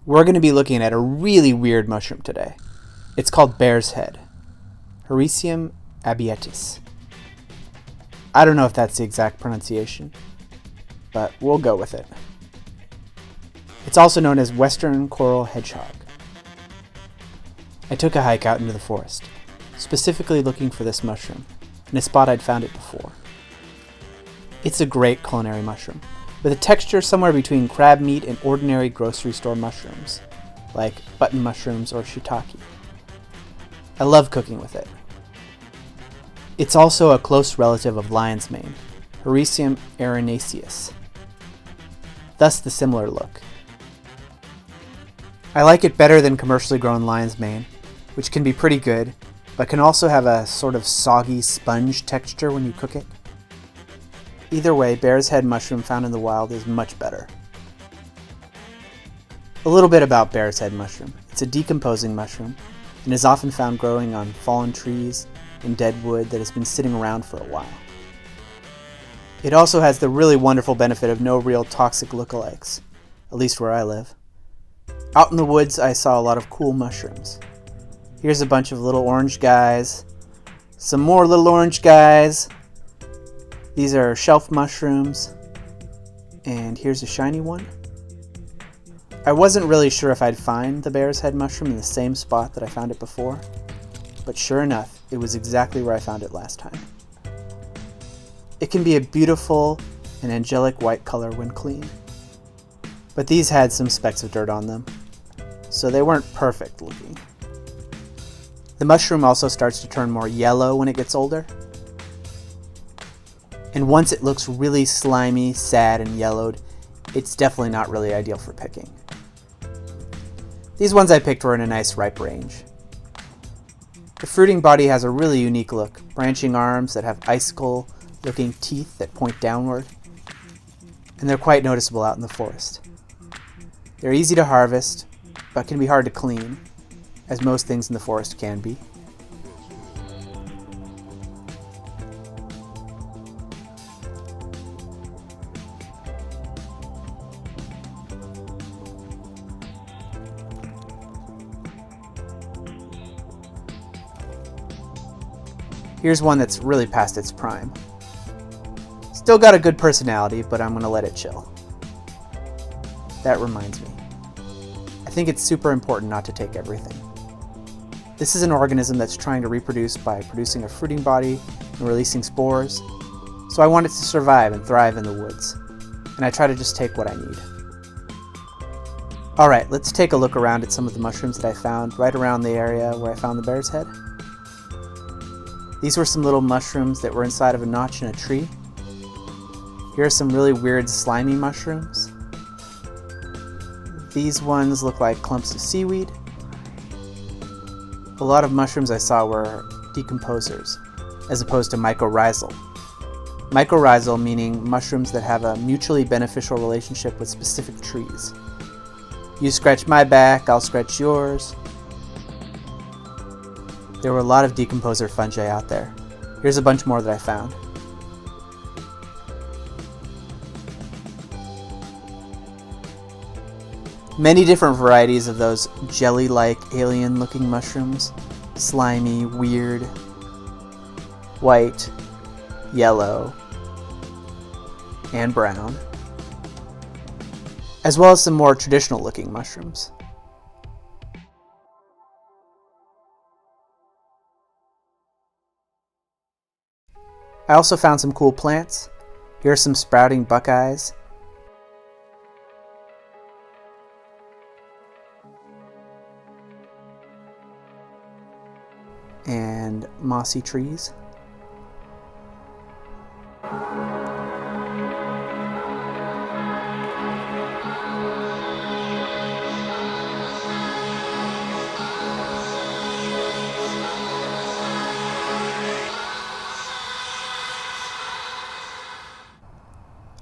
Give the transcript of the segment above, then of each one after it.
We're going to be looking at a really weird mushroom today. It's called bear's head, Hericium Abietis. I don't know if that's the exact pronunciation, but we'll go with it. It's also known as western coral hedgehog. I took a hike out into the forest, specifically looking for this mushroom, in a spot I'd found it before. It's a great culinary mushroom, with a texture somewhere between crab meat and ordinary grocery store mushrooms, like button mushrooms or shiitake. I love cooking with it. It's also a close relative of lion's mane, Hericium erinaceus, thus the similar look. I like it better than commercially grown lion's mane, which can be pretty good, but can also have a sort of soggy sponge texture when you cook it. Either way, bear's head mushroom found in the wild is much better. A little bit about bear's head mushroom. It's a decomposing mushroom and is often found growing on fallen trees and dead wood that has been sitting around for a while. It also has the really wonderful benefit of no real toxic lookalikes, at least where I live. Out in the woods, I saw a lot of cool mushrooms. Here's a bunch of little orange guys, some more little orange guys. These are shelf mushrooms, and here's a shiny one. I wasn't really sure if I'd find the bear's head mushroom in the same spot that I found it before, but sure enough, it was exactly where I found it last time. It can be a beautiful and angelic white color when clean, but these had some specks of dirt on them, so they weren't perfect looking. The mushroom also starts to turn more yellow when it gets older, and once it looks really slimy, sad, and yellowed, it's definitely not really ideal for picking. These ones I picked were in a nice ripe range. The fruiting body has a really unique look, branching arms that have icicle-looking teeth that point downward, and they're quite noticeable out in the forest. They're easy to harvest, but can be hard to clean, as most things in the forest can be. Here's one that's really past its prime. Still got a good personality, but I'm gonna let it chill. That reminds me. I think it's super important not to take everything. This is an organism that's trying to reproduce by producing a fruiting body and releasing spores, so I want it to survive and thrive in the woods, and I try to just take what I need. Alright, let's take a look around at some of the mushrooms that I found right around the area where I found the bear's head. These were some little mushrooms that were inside of a notch in a tree. Here are some really weird slimy mushrooms. These ones look like clumps of seaweed. A lot of mushrooms I saw were decomposers, as opposed to mycorrhizal. Mycorrhizal meaning mushrooms that have a mutually beneficial relationship with specific trees. You scratch my back, I'll scratch yours. There were a lot of decomposer fungi out there. Here's a bunch more that I found. Many different varieties of those jelly-like alien-looking mushrooms. Slimy, weird, white, yellow, and brown. As well as some more traditional-looking mushrooms. I also found some cool plants. Here are some sprouting buckeyes. And mossy trees.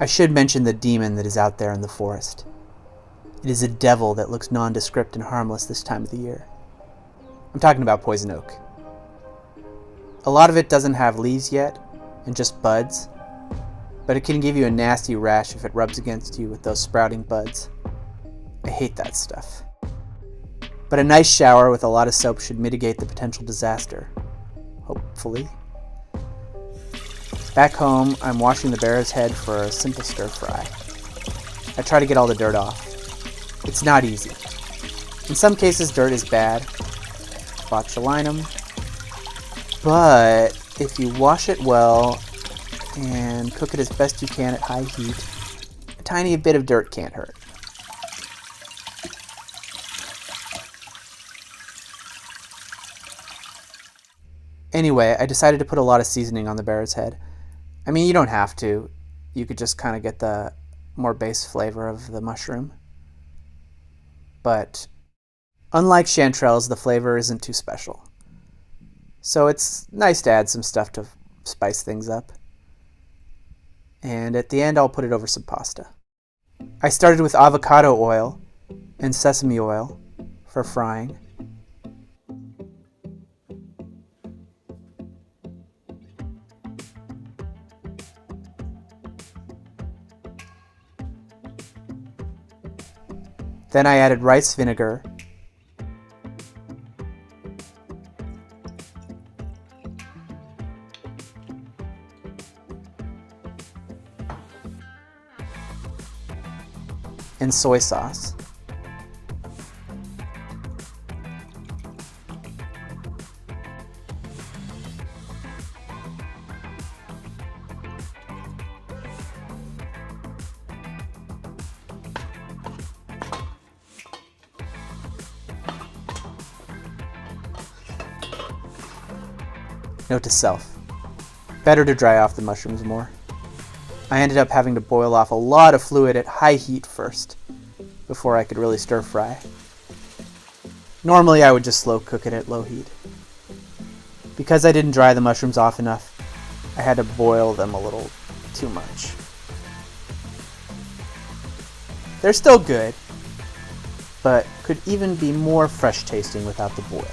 I should mention the demon that is out there in the forest. It is a devil that looks nondescript and harmless this time of the year. I'm talking about poison oak. A lot of it doesn't have leaves yet, and just buds, but it can give you a nasty rash if it rubs against you with those sprouting buds. I hate that stuff. But a nice shower with a lot of soap should mitigate the potential disaster. Hopefully. Back home, I'm washing the bear's head for a simple stir fry. I try to get all the dirt off. It's not easy. In some cases, dirt is bad, botulinum, but if you wash it well and cook it as best you can at high heat, a tiny bit of dirt can't hurt. Anyway, I decided to put a lot of seasoning on the bear's head. I mean, you don't have to. You could just kind of get the more base flavor of the mushroom. But unlike chanterelles, the flavor isn't too special. So it's nice to add some stuff to spice things up. And at the end, I'll put it over some pasta. I started with avocado oil and sesame oil for frying. Then I added rice vinegar and soy sauce. Note to self, better to dry off the mushrooms more. I ended up having to boil off a lot of fluid at high heat first, before I could really stir fry. Normally I would just slow cook it at low heat. Because I didn't dry the mushrooms off enough, I had to boil them a little too much. They're still good, but could even be more fresh tasting without the boil.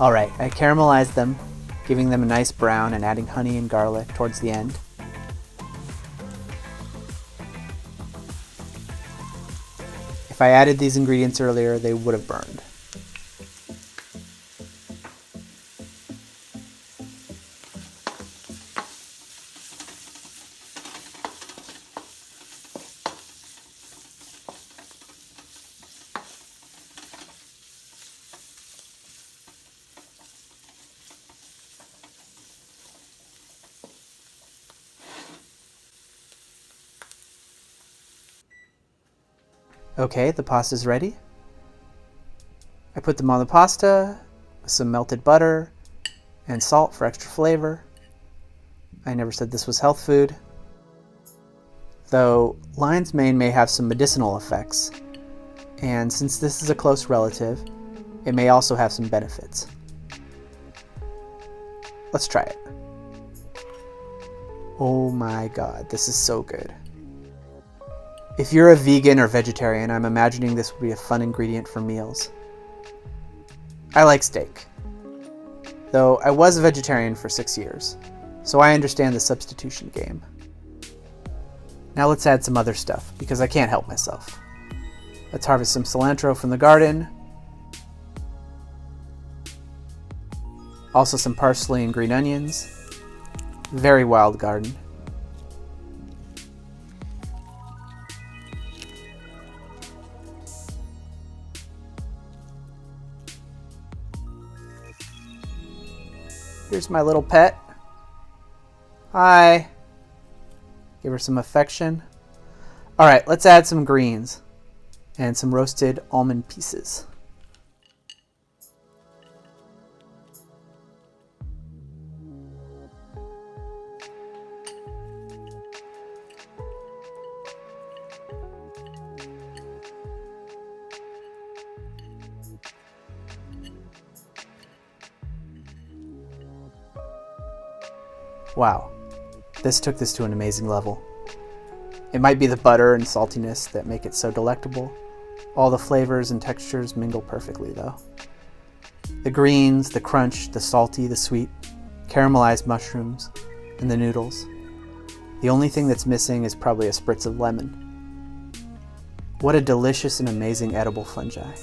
Alright, I caramelized them, giving them a nice brown and adding honey and garlic towards the end. If I added these ingredients earlier, they would have burned. Okay, the pasta's ready. I put them on the pasta with some melted butter and salt for extra flavor. I never said this was health food. Though lion's mane may have some medicinal effects, and since this is a close relative, it may also have some benefits. Let's try it. Oh my god, this is so good. If you're a vegan or vegetarian, I'm imagining this would be a fun ingredient for meals. I like steak, though I was a vegetarian for 6 years, so I understand the substitution game. Now let's add some other stuff, because I can't help myself. Let's harvest some cilantro from the garden, also some parsley and green onions. Very wild garden. Here's my little pet. Hi. Give her some affection. Alright, let's add some greens and some roasted almond pieces. Wow, this took this to an amazing level. It might be the butter and saltiness that make it so delectable. All the flavors and textures mingle perfectly though. The greens, the crunch, the salty, the sweet, caramelized mushrooms, and the noodles. The only thing that's missing is probably a spritz of lemon. What a delicious and amazing edible fungi.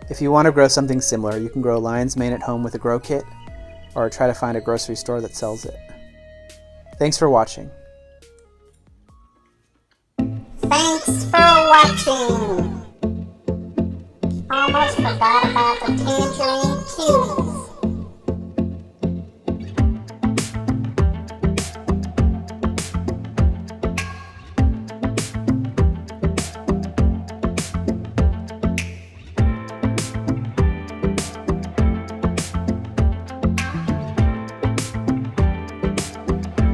If you want to grow something similar, you can grow lion's mane at home with a grow kit, or try to find a grocery store that sells it. Thanks for watching. Thanks for watching! Almost forgot about the tangerine cutie.